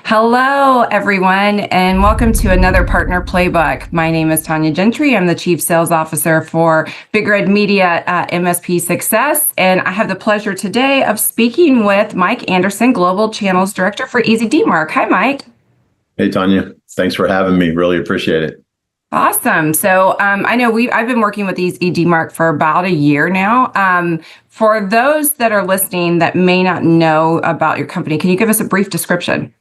Hello, everyone, and welcome to another Partner Playbook. My name is Tonya Gentry. I'm the Chief Sales Officer for Big Red Media at MSP Success, and I have the pleasure today of speaking with Mike Anderson, Global Channels Director for EasyDMARC. Hi, Mike. Hey, Tonya. Thanks for having me. Really appreciate it. Awesome. So I know I've been working with EasyDMARC for about a year now. For those that are listening that may not know about your company, can you give us a brief description?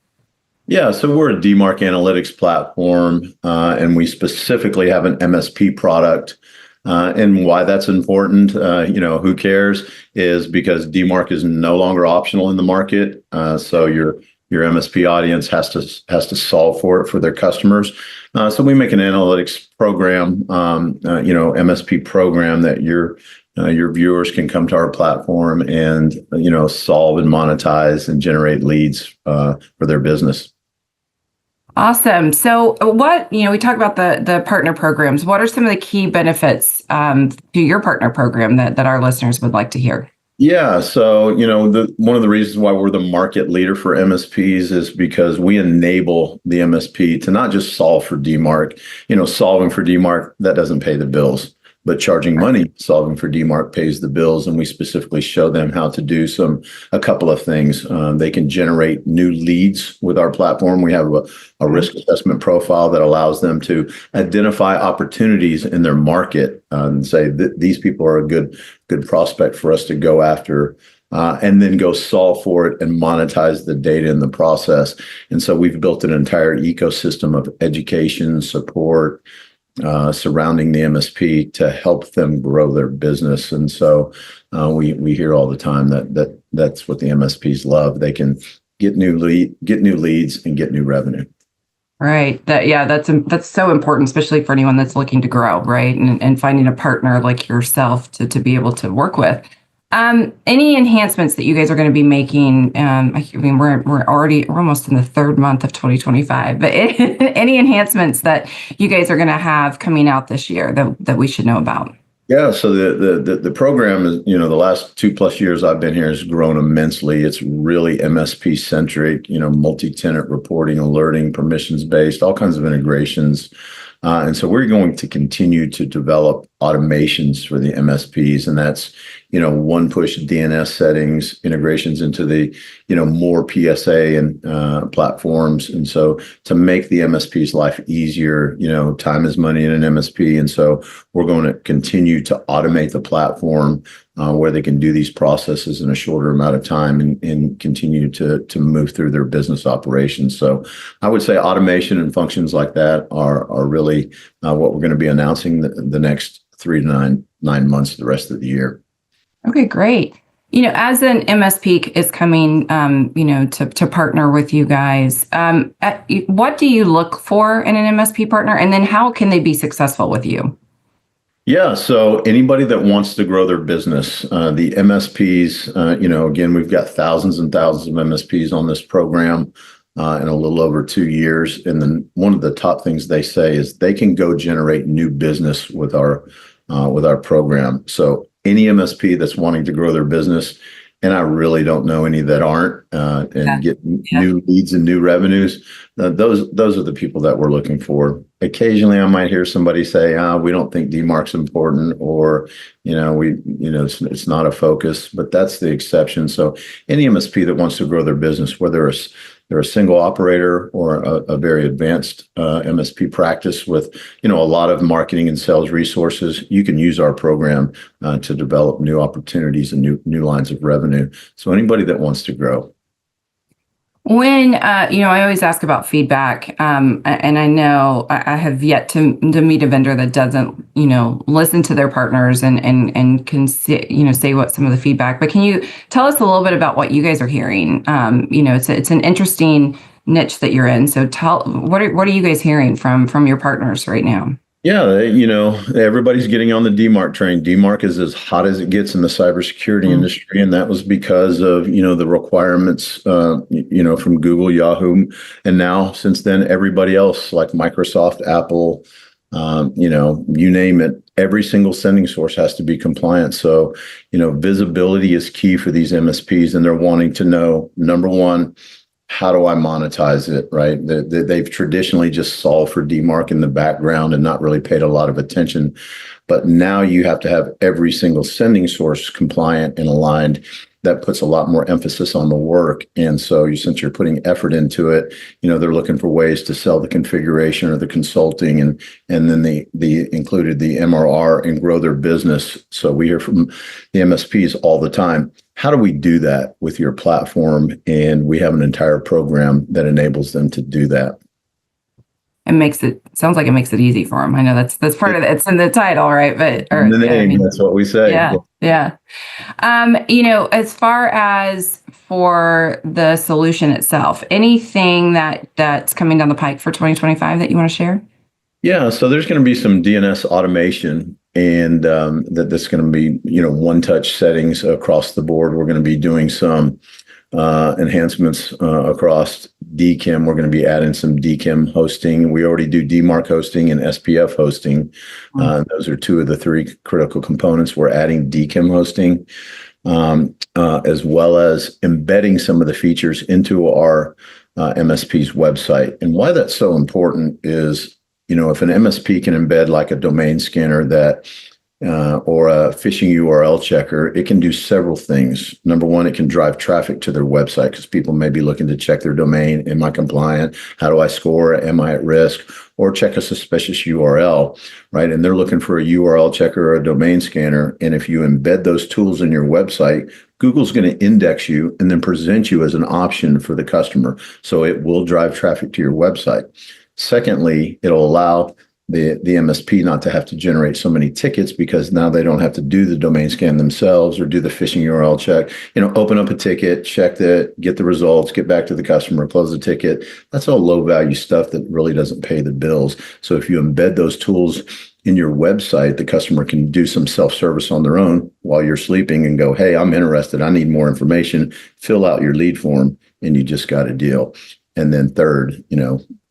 Yeah, so we're a DMARC analytics platform, and we specifically have an MSP product. And why that's important, who cares, is because DMARC is no longer optional in the market. So your MSP audience has to solve for it for their customers. So we make an analytics program, MSP program that your viewers can come to our platform and solve and monetize and generate leads for their business. Awesome. So we talk about the partner programs. What are some of the key benefits to your partner program that our listeners would like to hear? Yeah. So, one of the reasons why we're the market leader for MSPs is because we enable the MSP to not just solve for DMARC. Solving for DMARC, that doesn't pay the bills. But charging money, solving for DMARC pays the bills, and we specifically show them how to do a couple of things. They can generate new leads with our platform. We have a risk assessment profile that allows them to identify opportunities in their market and say that these people are a good prospect for us to go after. And then go solve for it and monetize the data in the process. And so we've built an entire ecosystem of education, support, surrounding the MSP to help them grow their business. And so we hear all the time that's what the MSPs love. They can get new leads and get new revenue. Right. That's so important, especially for anyone that's looking to grow, right? And finding a partner like yourself to be able to work with. Any enhancements that you guys are going to be making? We're almost in the third month of 2025, but any enhancements that you guys are going to have coming out this year that we should know about? Yeah, so the program is, the last 2+ years I've been here has grown immensely. It's really MSP centric, multi-tenant reporting, alerting, permissions based, all kinds of integrations. And so we're going to continue to develop automations for the MSPs, and that's, one push DNS settings, integrations into the, more PSA and platforms. And so to make the MSP's life easier, time is money in an MSP. And so we're going to continue to automate the platform where they can do these processes in a shorter amount of time and continue to move through their business operations. So I would say automation and functions like that are really what we're going to be announcing the next 3 to 9 months, the rest of the year. Okay, great. As an MSP is coming, to partner with you guys, what do you look for in an MSP partner, and then how can they be successful with you? Yeah, so anybody that wants to grow their business, the MSPs, again, we've got thousands and thousands of MSPs on this program in a little over 2 years. And then one of the top things they say is they can go generate new business with our program. So any MSP that's wanting to grow their business, and I really don't know any that aren't, get new leads and new revenues, those are the people that we're looking for. Occasionally, I might hear somebody say, we don't think DMARC's important, or, it's not a focus, but that's the exception. So any MSP that wants to grow their business, whether they're a single operator or a very advanced MSP practice with, a lot of marketing and sales resources, you can use our program to develop new opportunities and new lines of revenue. So anybody that wants to grow. When, I always ask about feedback, and I know I have yet to meet a vendor that doesn't, listen to their partners and can say what some of the feedback, but can you tell us a little bit about what you guys are hearing? It's an interesting niche that you're in. So what are you guys hearing from your partners right now? Yeah, everybody's getting on the DMARC train. DMARC is as hot as it gets in the cybersecurity industry, and that was because of the requirements from Google, Yahoo, and now since then everybody else like Microsoft, Apple, you name it. Every single sending source has to be compliant. So visibility is key for these MSPs, and they're wanting to know, number one, how do I monetize it, right? They've traditionally just solved for DMARC in the background and not really paid a lot of attention. But now you have to have every single sending source compliant and aligned. That puts a lot more emphasis on the work. And so since you're putting effort into it, they're looking for ways to sell the configuration or the consulting and then the included the MRR and grow their business. So we hear from the MSPs all the time. How do we do that with your platform? And we have an entire program that enables them to do that. Sounds like it makes it easy for them. I know that's part of it. It's in the title, right? But in the name, that's what we say. Yeah. As far as for the solution itself, anything that's coming down the pike for 2025 that you want to share? Yeah, so there's going to be some DNS automation, and that's going to be one-touch settings across the board. We're going to be doing some enhancements across DKIM. We're going to be adding some DKIM hosting. We already do DMARC hosting and SPF hosting. Those are two of the three critical components. We're adding DKIM hosting, as well as embedding some of the features into our MSP's website. And why that's so important is, if an MSP can embed like a domain scanner or a phishing URL checker, it can do several things. Number one, it can drive traffic to their website because people may be looking to check their domain. Am I compliant? How do I score? Am I at risk? Or check a suspicious URL, right? And they're looking for a URL checker or a domain scanner. And if you embed those tools in your website, Google's going to index you and then present you as an option for the customer. So it will drive traffic to your website. Secondly, it'll allow the MSP not to have to generate so many tickets because now they don't have to do the domain scan themselves or do the phishing URL check. Open up a ticket, get the results, get back to the customer, close the ticket. That's all low value stuff that really doesn't pay the bills. So if you embed those tools in your website, the customer can do some self-service on their own while you're sleeping and go, hey, I'm interested. I need more information. Fill out your lead form and you just got a deal. And then third,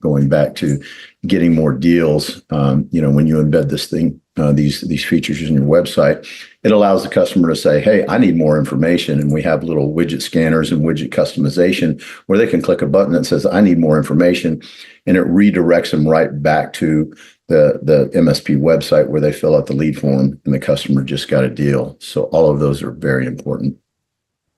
going back to getting more deals, when you embed this thing, these features in your website, it allows the customer to say, hey, I need more information. And we have little widget scanners and widget customization where they can click a button that says, I need more information. And it redirects them right back to the MSP website where they fill out the lead form and the customer just got a deal. So all of those are very important.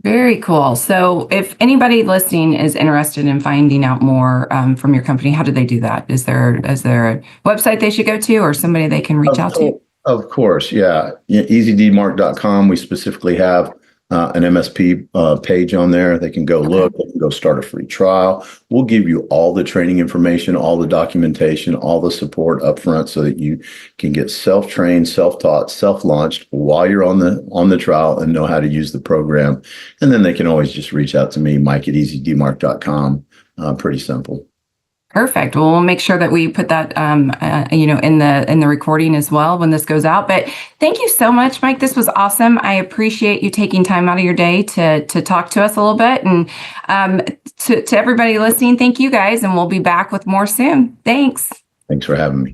Very cool. So if anybody listening is interested in finding out more from your company, how do they do that? Is there a website they should go to or somebody they can reach out to? Of course, yeah. EasyDMARC.com. We specifically have an MSP page on there. They can go look, they can go start a free trial. We'll give you all the training information, all the documentation, all the support up front so that you can get self-trained, self-taught, self-launched while you're on the trial and know how to use the program. And then they can always just reach out to me, Mike at EasyDMARC.com. Pretty simple. Perfect. Well, we'll make sure that we put that, in the recording as well when this goes out. But thank you so much, Mike. This was awesome. I appreciate you taking time out of your day to talk to us a little bit. And to everybody listening, thank you guys. And we'll be back with more soon. Thanks. Thanks for having me.